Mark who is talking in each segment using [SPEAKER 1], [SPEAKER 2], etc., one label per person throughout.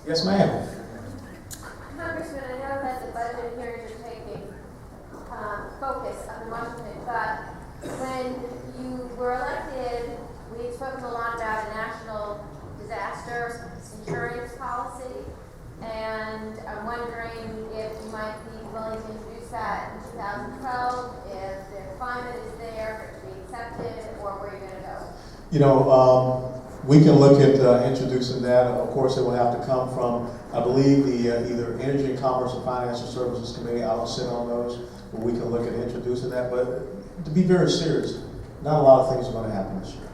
[SPEAKER 1] Yes, ma'am.
[SPEAKER 2] Congressman, I know that the budget hearings are taking focus up in Washington, but when you were elected, we had spoken a lot about a national disaster insurance policy, and I'm wondering if you might be willing to introduce that in 2012, if the climate is there, if it should be accepted, or where you're going to go.
[SPEAKER 1] You know, we can look at introducing that. Of course, it will have to come from, I believe, the either Energy and Commerce and Financial Services Committee. I don't sit on those, but we can look at introducing that. But to be very serious, not a lot of things are going to happen this year.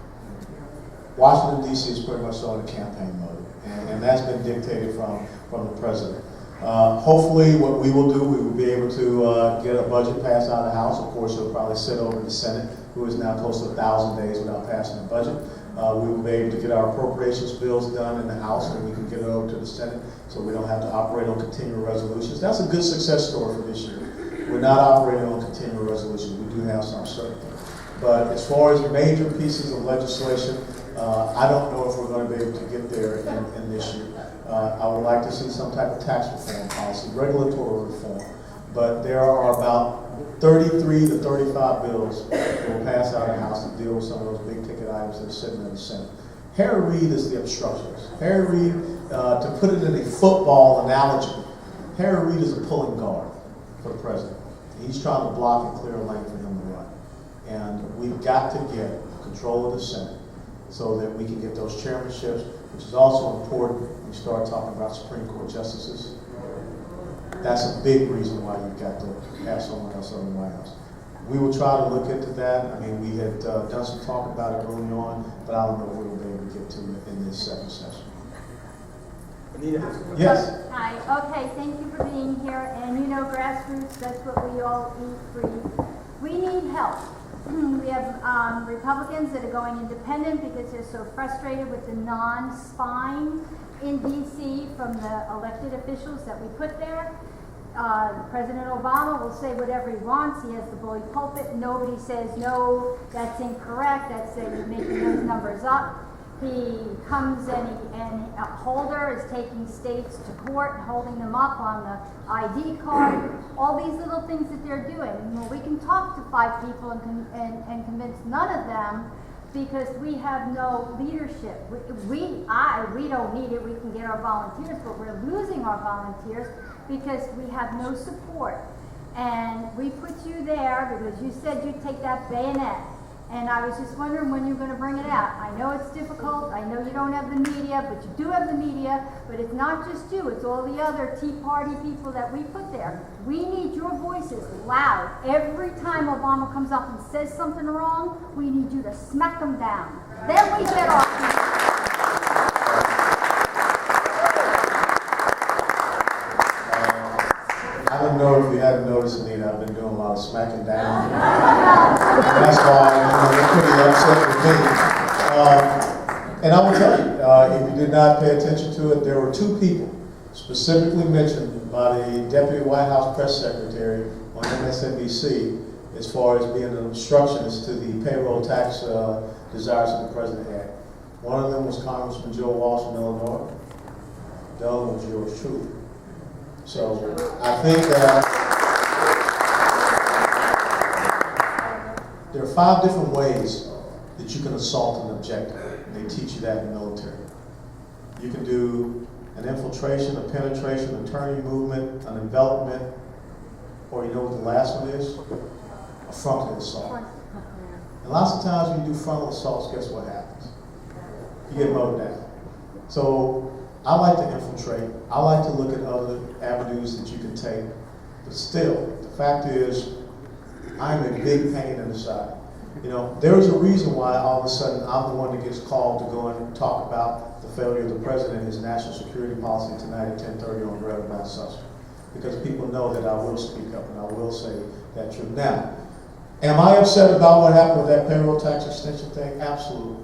[SPEAKER 1] Washington, D.C. is pretty much still in campaign mode, and that's been dictated from the president. Hopefully, what we will do, we will be able to get a budget passed out of the House. Of course, it'll probably sit over the Senate, who is now close to 1,000 days without passing a budget. We will be able to get our appropriations bills done in the House, and we can get it over to the Senate, so we don't have to operate on continuing resolutions. That's a good success story for this year. We're not operating on continuing resolutions. We do have some certainty. But as far as major pieces of legislation, I don't know if we're going to be able to get there in this year. I would like to see some type of tax reform policy, regulatory reform, but there are about 33 to 35 bills that will pass out of the House to deal with some of those big ticket items that are sitting in the Senate. Harry Reid is the obstructionist. Harry Reid, to put it in a football analogy, Harry Reid is a pulling guard for the president. He's trying to block and clear a lane for him to run. And we've got to get control of the Senate so that we can get those chairmanships, which is also important when you start talking about Supreme Court justices. That's a big reason why you've got to have someone else on the White House. We will try to look into that. I mean, we had done some talk about it early on, but I don't know if we'll be able to get to it in this second session.
[SPEAKER 3] Anita.
[SPEAKER 1] Yes.
[SPEAKER 4] Hi. Okay, thank you for being here. And you know, grassroots, that's what we all eat, breathe. We need help. We have Republicans that are going independent because they're so frustrated with the non-spine in D.C. from the elected officials that we put there. President Obama will say whatever he wants. He has the bully pulpit. Nobody says, no, that's incorrect. That's you're making those numbers up. He comes and Holder is taking states to court, holding them up on the ID card. All these little things that they're doing. Well, we can talk to 5 people and convince none of them because we have no leadership. We don't need it. We can get our volunteers, but we're losing our volunteers because we have no support. And we put you there because you said you'd take that bayonet. And I was just wondering when you're going to bring it out. I know it's difficult. I know you don't have the media, but you do have the media. But it's not just you. It's all the other Tea Party people that we put there. We need your voices loud. Every time Obama comes up and says something wrong, we need you to smack them down. Then we get our people.
[SPEAKER 1] I don't know if you hadn't noticed, Anita, I've been doing a lot of smacking down. That's why they're pretty upset with me. And I will tell you, if you did not pay attention to it, there were 2 people specifically mentioned by the Deputy White House Press Secretary on MSNBC as far as being an obstructionist to the payroll tax desires that the president had. One of them was Congressman Joe Walsh from Illinois. The other one was yours truly. So I think there are 5 different ways that you can assault an objective. They teach you that in the military. You can do an infiltration, a penetration, a turning movement, an envelopment, or you know what the last one is? A frontal assault. And lots of times when you do frontal assaults, guess what happens? You get mowed down. So I like to infiltrate. I like to look at other avenues that you can take. But still, the fact is, I'm a big pain in the side. You know, there is a reason why all of a sudden I'm the one that gets called to go and talk about the failure of the president and his national security policy tonight at 10:30 on Red About Such. Because people know that I will speak up and I will say that truth. Now, am I upset about what happened with that payroll tax extension thing? Absolutely.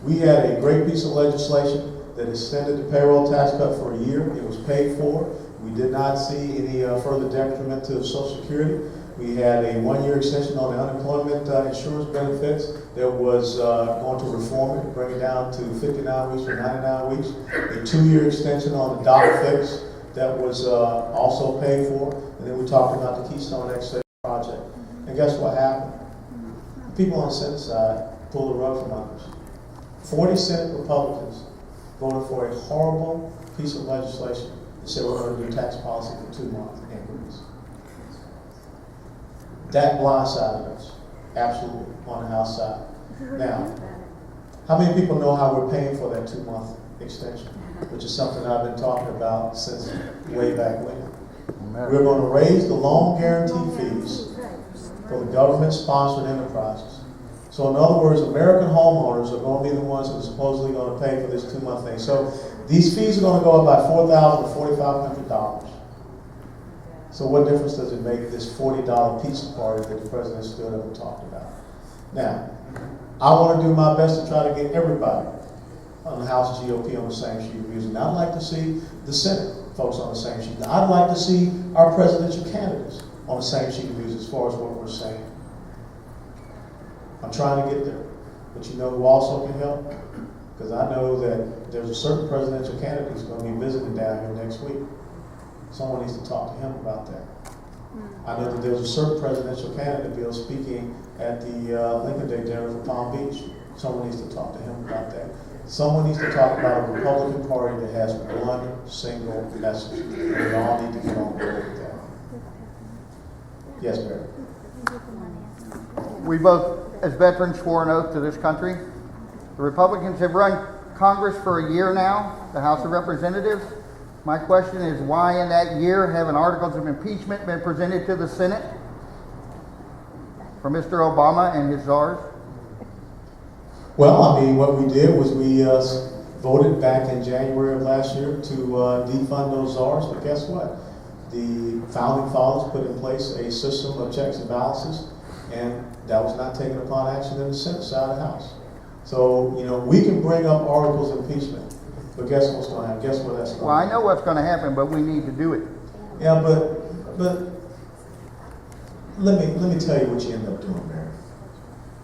[SPEAKER 1] We had a great piece of legislation that extended the payroll tax cut for a year. It was paid for. We did not see any further detriment to Social Security. We had a 1-year extension on the unemployment insurance benefits that was going to reform it, bring it down to 59 weeks from 99 weeks. A 2-year extension on the dollar fix that was also paid for. And then we talked about the Keystone XL project. And guess what happened? The people on the Senate side pulled the rug from under us. 40 Senate Republicans voted for a horrible piece of legislation that said we're going to do tax policy for 2-month increments. That blindsided us, absolutely, on the House side. Now, how many people know how we're paying for that 2-month extension, which is something I've been talking about since way back when? We're going to raise the loan guarantee fees for the government-sponsored enterprises. So in other words, American homeowners are going to be the ones that are supposedly going to pay for this 2-month thing. So these fees are going to go up by $4,000 to $4,500. So what difference does it make this $40 pizza party that the president stood up and talked about? Now, I want to do my best to try to get everybody on the House GOP on the same sheet of music. I'd like to see the Senate folks on the same sheet. I'd like to see our presidential candidates on the same sheet of music as far as what we're saying. I'm trying to get there. But you know who also can help? Because I know that there's a certain presidential candidate who's going to be visiting down here next week. Someone needs to talk to him about that. I know that there's a certain presidential candidate bill speaking at the Lincoln Day dinner for Palm Beach. Someone needs to talk to him about that. Someone needs to talk about a Republican Party that has one single message. And we all need to get on board with that. Yes, Barry.
[SPEAKER 5] We both, as veterans, swore an oath to this country. The Republicans have run Congress for a year now, the House of Representatives. My question is, why in that year haven't articles of impeachment been presented to the Senate for Mr. Obama and his czars?
[SPEAKER 1] Well, I mean, what we did was we voted back in January of last year to defund those czars, but guess what? The founding fathers put in place a system of checks and balances, and that was not taken upon action in the Senate side of the House. So, you know, we can bring up articles of impeachment, but guess what's going to happen? Guess what that's going to happen?
[SPEAKER 5] Well, I know what's going to happen, but we need to do it.
[SPEAKER 1] Yeah, but let me tell you what you end up doing, Mary.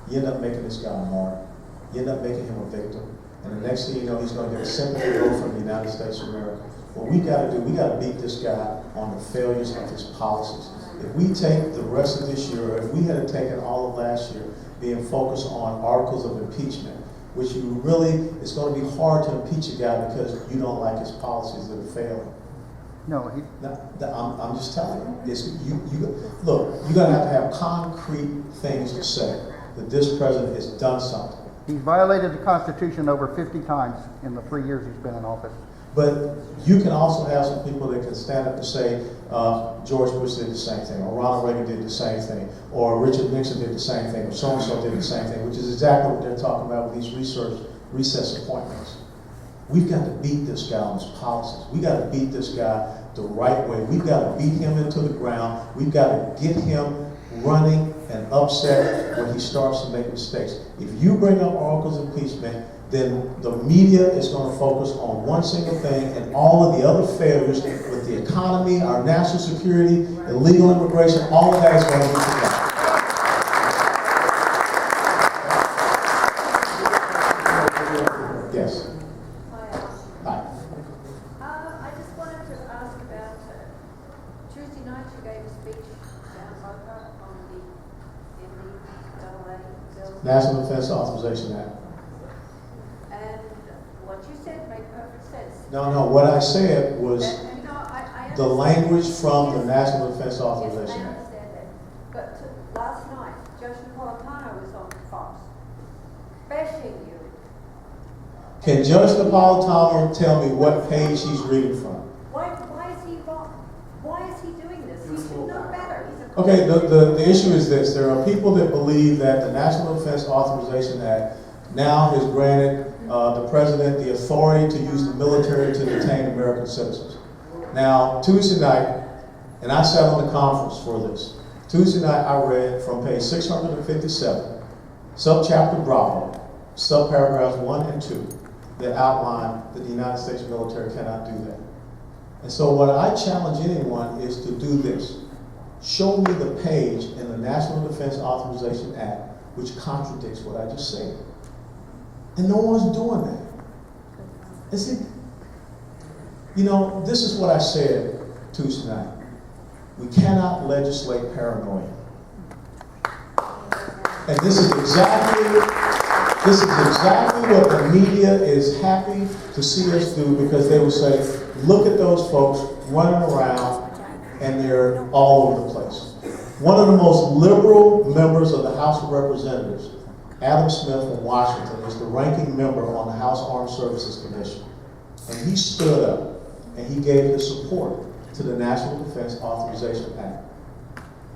[SPEAKER 1] You end up making this guy a martyr. You end up making him a victim. And the next thing you know, he's going to get a sympathy vote from the United States of America. What we got to do, we got to beat this guy on the failures of his policies. If we take the rest of this year, or if we had taken all of last year being focused on articles of impeachment, which you really, it's going to be hard to impeach a guy because you don't like his policies that are failing.
[SPEAKER 5] No,
[SPEAKER 1] I'm just telling you. Look, you're going to have concrete things to say that this president has done something.
[SPEAKER 5] he's violated the Constitution over 50 times in the 3 years he's been in office.
[SPEAKER 1] But you can also have some people that can stand up and say, George Bush did the same thing, or Ronald Reagan did the same thing, or Richard Nixon did the same thing, or so-and-so did the same thing, which is exactly what they're talking about with these recess appointments. We've got to beat this guy on his policies. We've got to beat this guy the right way. We've got to beat him into the ground. We've got to get him running and upset when he starts to make mistakes. If you bring up articles of impeachment, then the media is going to focus on one single thing, and all of the other failures with the economy, our national security, illegal immigration, all of that is going to be forgotten. Yes. Hi.
[SPEAKER 6] I just wanted to ask about Tuesday night you gave a speech down Boca on the NDAA bill.
[SPEAKER 1] National Defense Authorization Act.
[SPEAKER 6] And what you said made perfect sense.
[SPEAKER 1] No, what I said was
[SPEAKER 6] And, I
[SPEAKER 1] the language from the National Defense Authorization
[SPEAKER 6] Yes, I
[SPEAKER 1] Act.
[SPEAKER 6] understand that. But last night, Josh Napolitano was on Fox, bashing you.
[SPEAKER 1] Can Judge Napolitano tell me what page he's reading from?
[SPEAKER 6] Why is he wrong? Why is he doing this? He should know better. He's a
[SPEAKER 1] Okay, the issue is this. There are people that believe that the National Defense Authorization Act now has granted the president the authority to use the military to detain American citizens. Now, Tuesday night, and I sat on the conference for this, Tuesday night I read from page 657, subchapter Bravo, subparagraphs 1 and 2, that outline that the United States military cannot do that. And so what I challenge anyone is to do this. show me the page in the National Defense Authorization Act which contradicts what I just said. And no one's doing that. And see, you know, this is what I said Tuesday night. We cannot legislate paranoia. And this is exactly what the media is happy to see us do, because they will say, look at those folks running around and they're all over the place. One of the most liberal members of the House of Representatives, Adam Smith from Washington, is the ranking member on the House Armed Services Commission. And he stood up and he gave his support to the National Defense Authorization Act.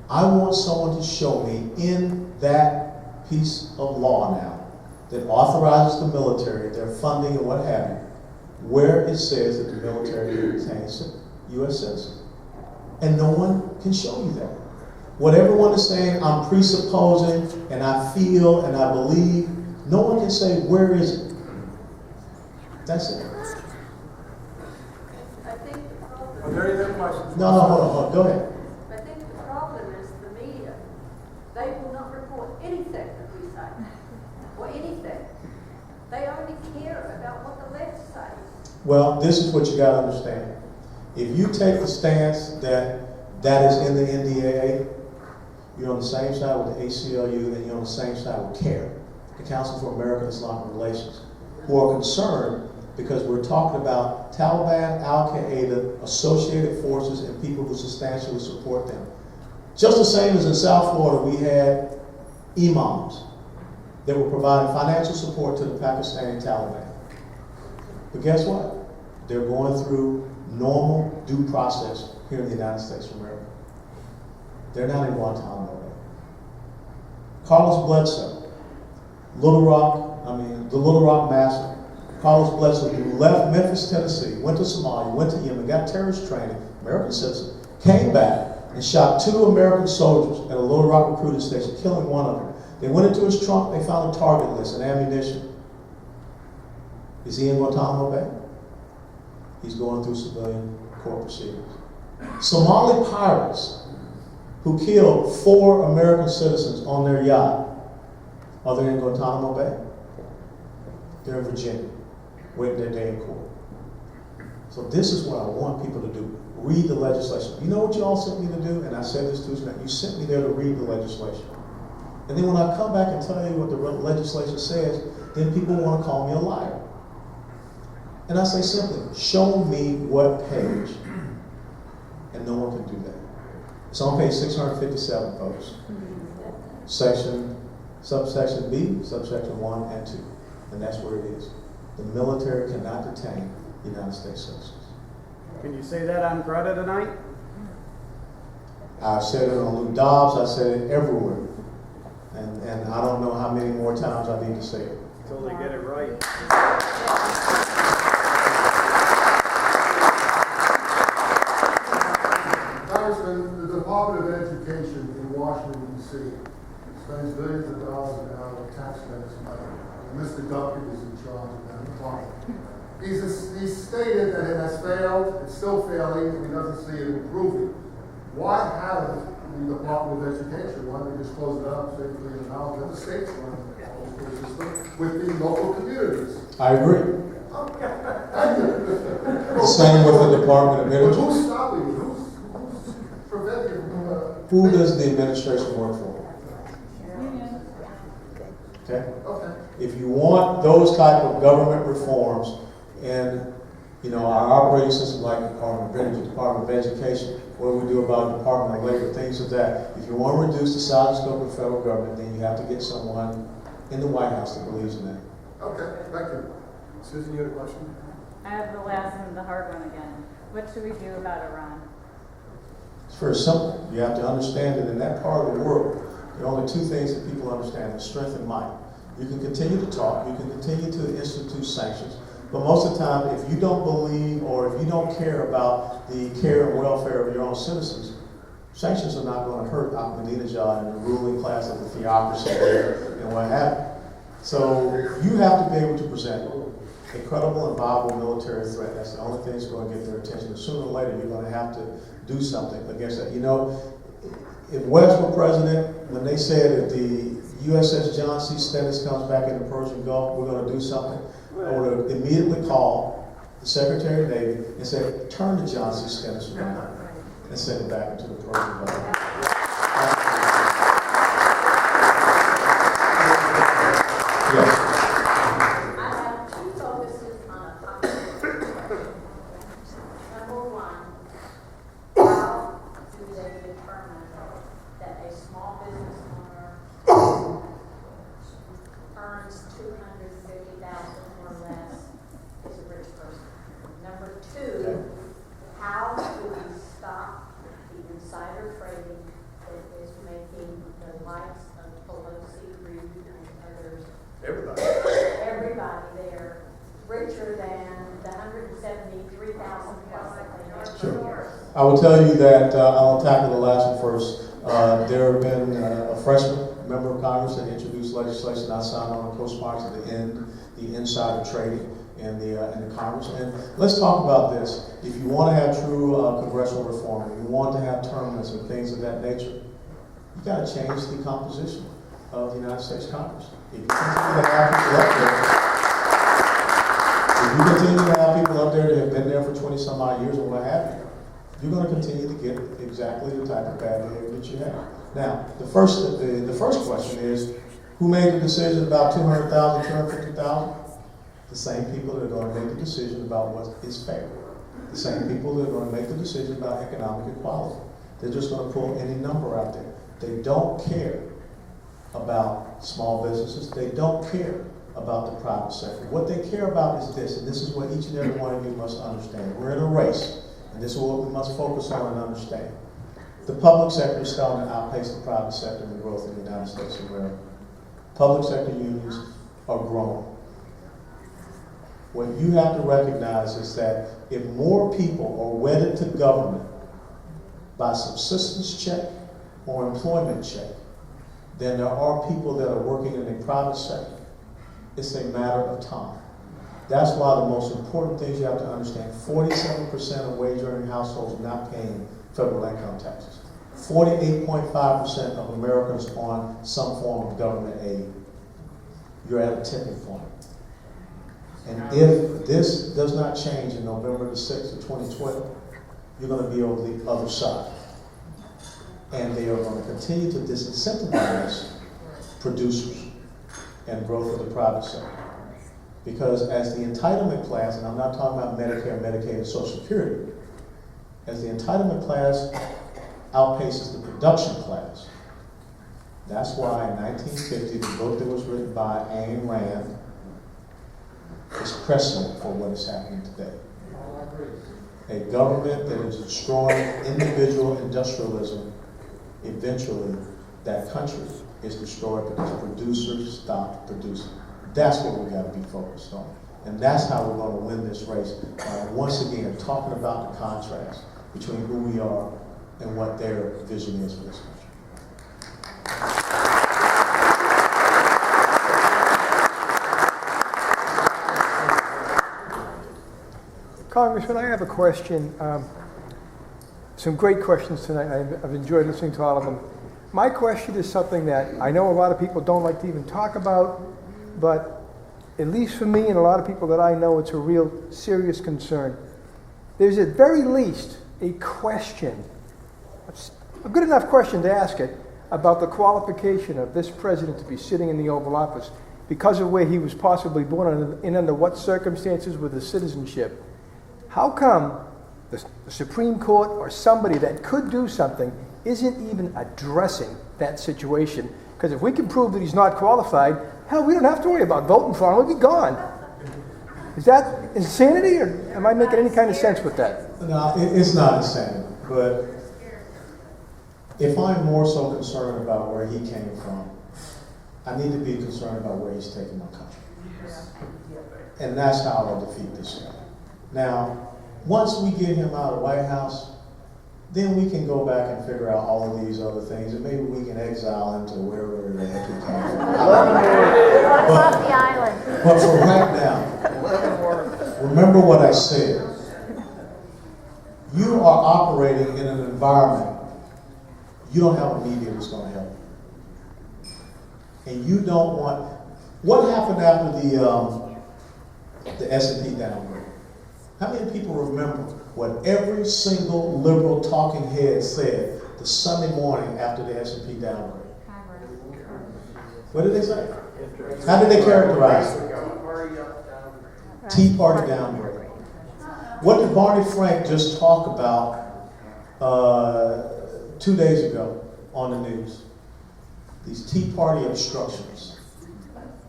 [SPEAKER 1] I want someone to show me in that piece of law now that authorizes the military, their funding and what have you, where it says that the military retains U.S. citizens. And no one can show you that. What everyone is saying, I'm presupposing, and I feel, and I believe, no one can say, where is it? That's it.
[SPEAKER 6] I think the problem.
[SPEAKER 3] Are there any other questions?
[SPEAKER 1] No, hold on, go ahead.
[SPEAKER 6] I think the problem is the media. They will not report anything that we say, or anything. They only care about what the left says.
[SPEAKER 1] Well, this is what you got to understand. If you take the stance that is in the NDAA, you're on the same side with the ACLU and you're on the same side with CARE, the Council for American Islamic Relations, who are concerned because we're talking about Taliban, Al-Qaeda, associated forces, and people who substantially support them. Just the same as in South Florida, we had imams that were providing financial support to the Pakistani Taliban. But guess what? They're going through normal due process here in the United States of America. They're not in Guantanamo Bay. Carlos Bledsoe, the Little Rock massacre. Carlos Bledsoe, who left Memphis, Tennessee, went to Somalia, went to Yemen, got terrorist training, American citizen, came back and shot 2 American soldiers at a Little Rock recruiting station, killing one of them. They went into his trunk, they found a target list and ammunition. Is he in Guantanamo Bay? He's going through civilian court proceedings. Somali pirates who killed 4 American citizens on their yacht, are they in Guantanamo Bay? They're in Virginia, waiting their day in court. So this is what I want people to do. Read the legislation. You know what you all sent me to do? And I said this Tuesday night. You sent me there to read the legislation. And then when I come back and tell you what the legislation says, then people want to call me a liar. And I say simply, show me what page. And no one can do that. It's on page 657, folks. Subsection B, subsection 1 and 2. And that's where it is. The military cannot detain United States citizens.
[SPEAKER 3] Can you say that on Greta tonight?
[SPEAKER 1] I've said it on Lou Dobbs, I said it everywhere. And I don't know how many more times I need to say it.
[SPEAKER 3] Until they get it right.
[SPEAKER 7] Congressman, the Department of Education in Washington, D.C. spends billions of dollars out of taxpayers' money. And Mr. Duncan is in charge of that department. He's stated that it has failed, it's still failing, and he doesn't see it improving. Why haven't the Department of Education, why don't we just close it up, save $1 billion, let the states run the whole school system with the local communities?
[SPEAKER 1] I agree.
[SPEAKER 7] Okay. Thank you.
[SPEAKER 1] The same with the Department of
[SPEAKER 7] But
[SPEAKER 1] Energy.
[SPEAKER 7] who's stopping you? Who's preventing you?
[SPEAKER 1] Who does the administration work for? Okay?
[SPEAKER 7] Okay.
[SPEAKER 1] If you want those type of government reforms in, our operating system like the Department of Energy, Department of Education, what do we do about the Department of Labor, things of that. If you want to reduce the size and scope of the federal government, then you have to get someone in the White House that believes in that.
[SPEAKER 7] Okay, thank you.
[SPEAKER 3] Susan, you had a question?
[SPEAKER 8] I have the last and the hard one again. What should we do about Iran?
[SPEAKER 1] It's very simple. You have to understand that in that part of the world, there are only 2 things that people understand: strength and might. You can continue to talk, you can continue to institute sanctions, but most of the time, if you don't believe or if you don't care about the care and welfare of your own citizens, sanctions are not going to hurt Ahmadinejad and the ruling class of the theocracy there and what have you. So you have to be able to present a credible and viable military threat. That's the only thing that's going to get their attention. And sooner or later, you're going to have to do something against that. if West were president, when they said that the USS John C. Stennis comes back in the Persian Gulf, we're going to do something, I would have immediately called the Secretary of Navy and said, turn the John C. Stennis around and send it back into the Persian Gulf. Yes.
[SPEAKER 6] I have two focuses on a topic. Number one, how do they determine that a small business owner earns $250,000 or less is a rich person? Number two, how do we stop the insider trading that is making the likes of Pelosi, Reid, and others, everybody there, richer than the 173,000 plus that they have per year?
[SPEAKER 1] I will tell you that I'll tackle the last one first. There have been a freshman member of Congress that introduced legislation I signed on, co-sponsored to end the insider trading in the Congress. And let's talk about this. If you want to have true congressional reform, if you want to have term limits and things of that nature, you got to change the composition of the United States Congress. If you continue to have people up there, if you continue to have people up there that have been there for 20 some odd years or what have you, you're going to continue to get exactly the type of bad behavior that you have. Now, the first question is, who made the decision about 200,000, 250,000? The same people that are going to make the decision about what is fair. The same people that are going to make the decision about economic equality. They're just going to pull any number out there. They don't care about small businesses. They don't care about the private sector. What they care about is this, and this is what each and every one of you must understand. We're in a race, and this is what we must focus on and understand. The public sector is starting to outpace the private sector in the growth in the United States of America. Public sector unions are growing. What you have to recognize is that if more people are wedded to government by subsistence check or employment check than there are people that are working in the private sector, it's a matter of time. That's why the most important things you have to understand, 47% of wage-earning households are not paying federal income taxes. 48.5% of Americans on some form of government aid. You're at a tipping point. And if this does not change in November the 6th of 2012, you're going to be over the other side. And they are going to continue to disincentivize producers and growth of the private sector. Because as the entitlement class, and I'm not talking about Medicare, Medicaid, and Social Security, as the entitlement class outpaces the production class, that's why in 1950, the book that was written by Ayn Rand is precedent for what is happening today. A government that is destroying individual industrialism, eventually that country is destroyed because producers stop producing. That's what we've got to be focused on. And that's how we're going to win this race. Once again, talking about the contrast between who we are and what their vision is for this country.
[SPEAKER 9] Congressman, I have a question. Some great questions tonight. I've enjoyed listening to all of them. My question is something that I know a lot of people don't like to even talk about, but at least for me and a lot of people that I know, it's a real serious concern. There's at very least a question, a good enough question to ask it, about the qualification of this president to be sitting in the Oval Office because of where he was possibly born and under what circumstances with his citizenship. How come the Supreme Court or somebody that could do something isn't even addressing that situation? Because if we can prove that he's not qualified, hell, we don't have to worry about voting for him. We'll be gone. Is that insanity, or am I making any kind of sense with that?
[SPEAKER 1] No, it's not insanity. But if I'm more so concerned about where he came from, I need to be concerned about where he's taking my country. And that's how I'll defeat this guy. Now, once we get him out of the White House, then we can go back and figure out all of these other things, and maybe we can exile him to wherever the heck he came from.
[SPEAKER 4] Off the island.
[SPEAKER 1] But for right now, remember what I said. You are operating in an environment. you don't have a media that's gonna help you. And you don't want, what happened after the S&P downgrade? How many people remember what every single liberal talking head said the Sunday morning after the S&P downgrade? What did they say? How did they characterize it? Tea Party downgrade. What did Barney Frank just talk about 2 days ago on the news? These Tea Party obstructions.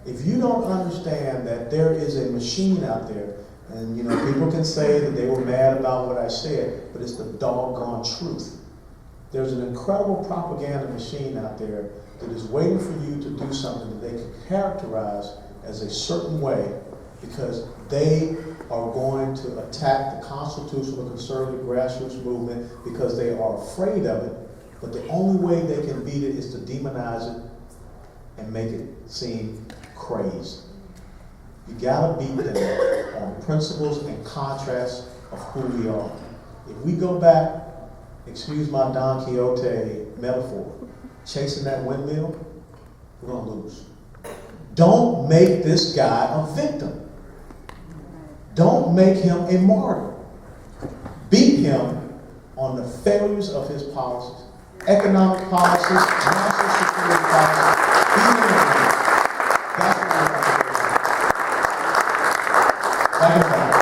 [SPEAKER 1] If you don't understand that there is a machine out there, and you know, people can say that they were mad about what I said, but it's the doggone truth. There's an incredible propaganda machine out there that is waiting for you to do something that they can characterize as a certain way, because they are going to attack the constitutional conservative grassroots movement because they are afraid of it, but the only way they can beat it is to demonize it and make it seem crazy. You gotta beat them on principles and contrasts of who we are. If we go back, excuse my Don Quixote metaphor, chasing that windmill, we're gonna lose. Don't make this guy a victim. Don't make him a martyr. Beat him on the failures of his policies, economic policies, national security policies. Beat him on that. That's what we're going to do. Back in time.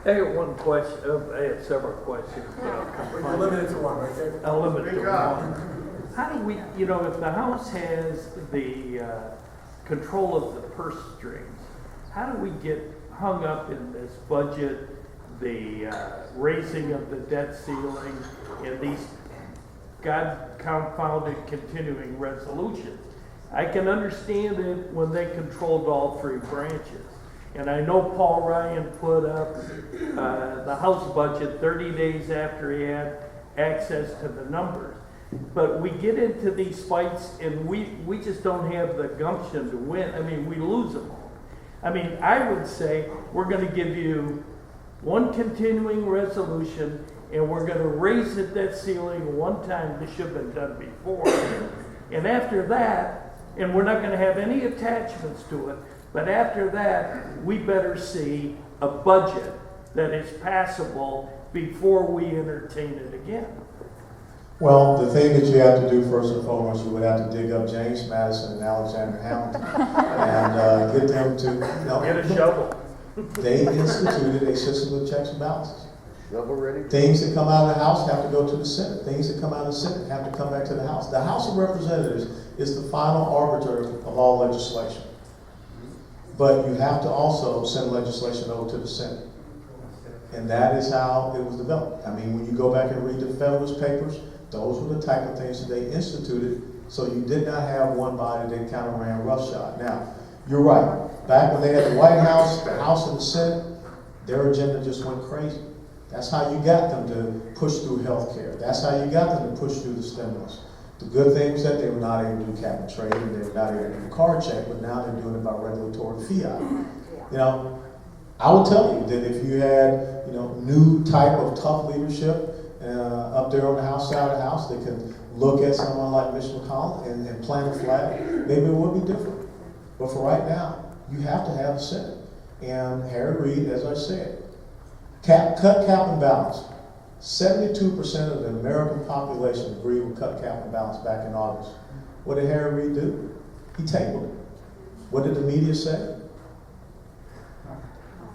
[SPEAKER 10] I got one question. I have several questions.
[SPEAKER 3] We're limited to one, right there.
[SPEAKER 10] I'll limit it to one. How do we, you know, if the House has the control of the purse strings, how do we get hung up in this budget, the raising of the debt ceiling, and these God-confounded continuing resolutions? I can understand it when they controlled all three branches. And I know Paul Ryan put up the House budget 30 days after he had access to the numbers. But we get into these fights and we just don't have the gumption to win. I mean, we lose them all. I mean, I would say we're going to give you one continuing resolution and we're going to raise the debt ceiling one time. This should have been done before. And after that, and we're not going to have any attachments to it, but after that, we better see a budget that is passable before we entertain it again.
[SPEAKER 1] Well, the thing that you have to do first and foremost, you would have to dig up James Madison and Alexander Hamilton and get them to, you know,
[SPEAKER 10] Get a shovel.
[SPEAKER 1] They instituted a system of checks and balances.
[SPEAKER 5] Shovel ready?
[SPEAKER 1] Things that come out of the House have to go to the Senate. Things that come out of the Senate have to come back to the House. The House of Representatives is the final arbiter of all legislation. But you have to also send legislation over to the Senate. And that is how it was developed. I mean, when you go back and read the Federalist Papers, those were the type of things that they instituted, so you did not have one body that kind of ran roughshod. Now, you're right. Back when they had the White House, the House, and the Senate, their agenda just went crazy. That's how you got them to push through health care. That's how you got them to push through the stimulus. The good thing was that they were not able to do cap and trade, and they were not able to do card check, but now they're doing it by regulatory fiat. You know, I will tell you that if you had, you know, new type of tough leadership up there on the House side of the House, they could look at someone like Mitch McConnell and plant a flag, maybe it would be different. But for right now, you have to have the Senate. And Harry Reid, as I said, cut cap and balance. 72% of the American population agreed with cut cap and balance back in August. What did Harry Reid do? He tabled it. What did the media say?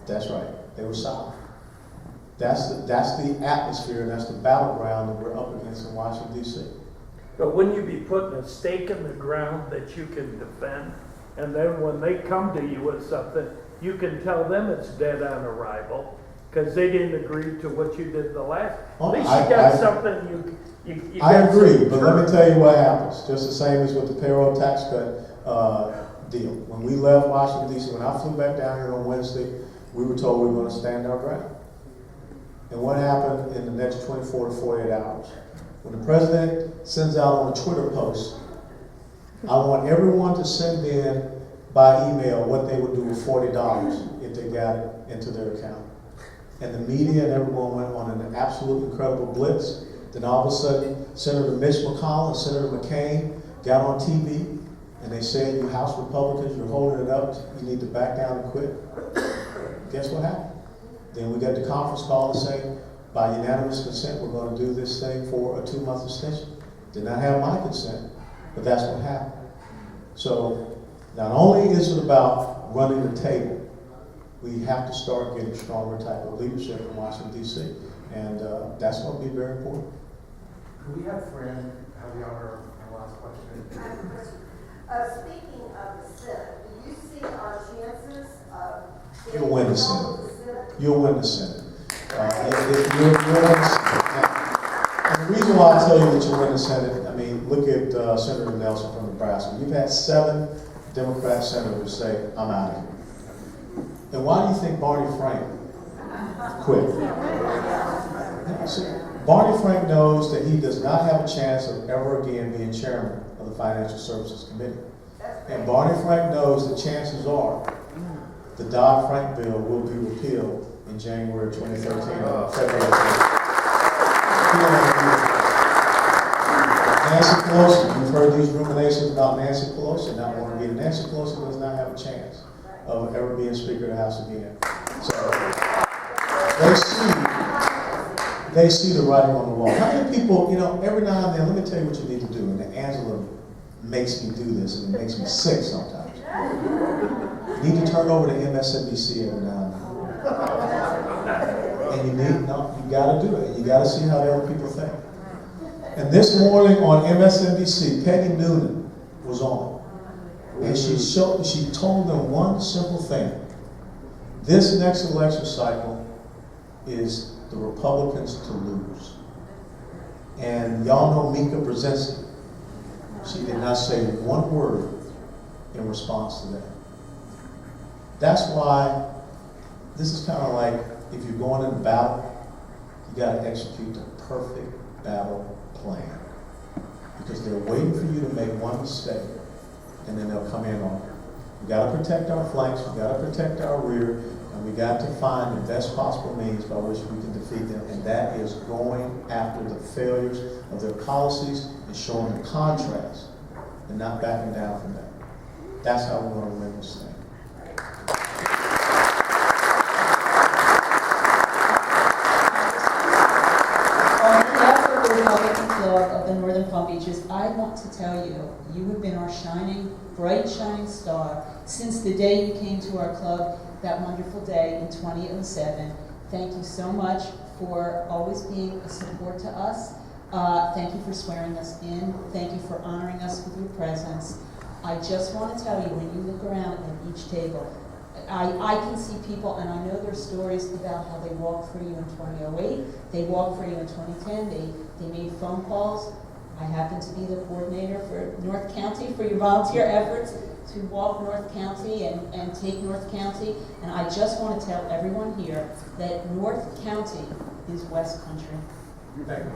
[SPEAKER 1] That's right. They were silent. That's the atmosphere, and that's the battleground that we're up against in Washington, D.C.
[SPEAKER 10] But wouldn't you be putting a stake in the ground that you can defend? And then when they come to you with something, you can tell them it's dead on arrival because they didn't agree to what you did the last. At least you got something you
[SPEAKER 1] I
[SPEAKER 10] got
[SPEAKER 1] agree,
[SPEAKER 10] some
[SPEAKER 1] but let me tell you what happens. Just the same as with the payroll tax cut deal. When we left Washington, D.C., when I flew back down here on Wednesday, we were told we were going to stand our ground. And what happened in the next 24 to 48 hours? When the president sends out on a Twitter post, I want everyone to send in by email what they would do with $40 if they got it into their account. And the media and everyone went on an absolute incredible blitz. Then all of a sudden, Senator Mitch McConnell and Senator McCain got on TV and they said, you House Republicans, you're holding it up, you need to back down and quit. Guess what happened? Then we got the conference call and say, by unanimous consent, we're going to do this thing for a 2-month extension. Did not have my consent, but that's what happened. So not only is it about running the table, we have to start getting stronger type of leadership in Washington, D.C. And that's going to be very important.
[SPEAKER 3] Could we have Fran have the honor of the last question?
[SPEAKER 11] I have a question. Speaking of the Senate, do you see our chances of
[SPEAKER 1] You'll win the Senate.
[SPEAKER 11] Senate?
[SPEAKER 1] You'll win the Senate. If you'll win the Senate. And the reason why I tell you that you'll win the Senate, I mean, look at Senator Nelson from Nebraska. You've had 7 Democrat senators say, I'm out of here. And why do you think Barney Frank quit? See, Barney Frank knows that he does not have a chance of ever again being chairman of the Financial Services Committee. And Barney Frank knows that chances are the Dodd-Frank bill will be repealed in January 2013 or February 2013. Nancy Pelosi, you've heard these ruminations about Nancy Pelosi not wanting to be. Nancy Pelosi does not have a chance of ever being Speaker of the House again. So they see the writing on the wall. How many people, every now and then, let me tell you what you need to do, and Angela makes me do this, and it makes me sick sometimes. You need to turn over to MSNBC every now and then. And you gotta do it. You gotta see how the other people think. And this morning on MSNBC, Peggy Noonan was on. And she told them one simple thing. This next election cycle is the Republicans to lose. And y'all know Mika Brzezinski. She did not say one word in response to that. That's why this is kind of like if you're going into battle, you got to execute the perfect battle plan. Because they're waiting for you to make one mistake, and then they'll come in on you. We got to protect our flanks, we got to protect our rear, and we got to find the best possible means by which we can defeat them, and that is going after the failures of their policies and showing the contrast and not backing down from that. That's how we're going to win this thing.
[SPEAKER 12] On behalf of the Republican Club of the Northern Palm Beaches, I want to tell you, you have been our bright shining star since the day you came to our club that wonderful day in 2007. Thank you so much for always being a support to us. Thank you for swearing us in. Thank you for honoring us with your presence. I just want to tell you, when you look around at each table, I can see people, and I know their stories about how they walked for you in 2008, they walked for you in 2010, they made phone calls. I happen to be the coordinator for North County for your volunteer efforts to walk North County and take North County. And I just want to tell everyone here that North County is West Country.
[SPEAKER 3] Thank you.